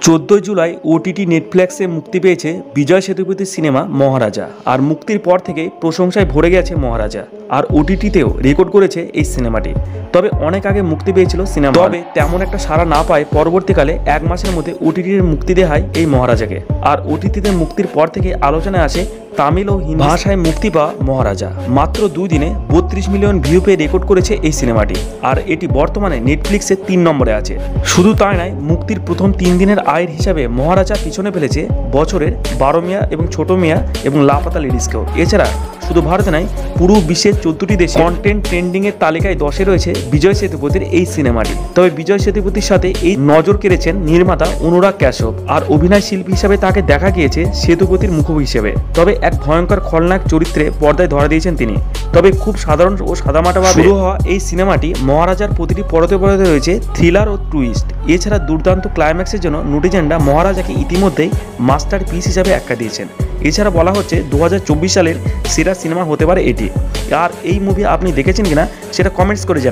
14 July OTT নেটফ্লিক্সে মুক্তি পেয়েছে বিজয় সেতুপতির সিনেমা মহারাজা। আর মুক্তির পর থেকে প্রশংসায় ভরে গেছে মহারাজা। আর ওটিটিতেও রেকর্ড করেছে এই সিনেমাটি। তবে অনেক আগে মুক্তি পেয়েছিল সিনেমা, তবে তেমন একটা সাড়া না পায় পরবর্তীকালে 1 মাসের মধ্যে ওটিটির মুক্তি দেওয়া হয় এই মহারাজাকে। আর ওটিটিতে মুক্তির পর থেকে আলোচনায় আসে তামিল ও হিন্দি ভাষায় মুক্তি পাওয়া মহারাজা। মাত্র 2 দিনে 32 মিলিয়ন ভিউ পেয়ে রেকর্ড করেছে এই সিনেমাটি। আর এটি বর্তমানে নেটফ্লিক্সে 3 নম্বরে আছে। শুধু তাই নয়, মুক্তির প্রথম 3 দিনের আয়ের হিসাবে মহারাজা পিছনে ফেলেছে বছরের 12 মিয়া এবং ছোট মিয়া এবং লাপাতা লেডিসকেও। এছাড়া শুধু ভারতে নয়, পুরো বিশ্বের 14টি দেশে কন্টেন্ট ট্রেন্ডিং এর তালিকায় 10-এ রয়েছে বিজয় সেতুপতির এই সিনেমাটি। তবে বিজয় সেতুপতির সাথে এই নজর কেড়েছেন নির্মাতা অনুরাগ কাশ্যপ। আর অভিনয় শিল্পী হিসাবে তাকে দেখা গিয়েছে সেতুপতির মুখোমুখি হিসেবে। তবে এক ভয়ঙ্কর খলনায়ক চরিত্রে পর্দায় ধরা দিয়েছেন তিনি। তবে খুব সাধারণ ও সাদামাটাভাবে শুরু হওয়া এই সিনেমাটি মহারাজার প্রতিটি পরতে পরতে রয়েছে থ্রিলার ও টুইস্ট। এছাড়া দুর্দান্ত ক্লাইম্যাক্সের জন্য নেটিজেনরা মহারাজাকে ইতিমধ্যেই মাস্টার পিস হিসাবে আখ্যা দিয়েছেন। এছাড়া বলা হচ্ছে 2024 সালের সেরা সিনেমা হতে পারে এটি। আর এই মুভি আপনি দেখেছেন কিনা সেটা কমেন্টস করে জানান।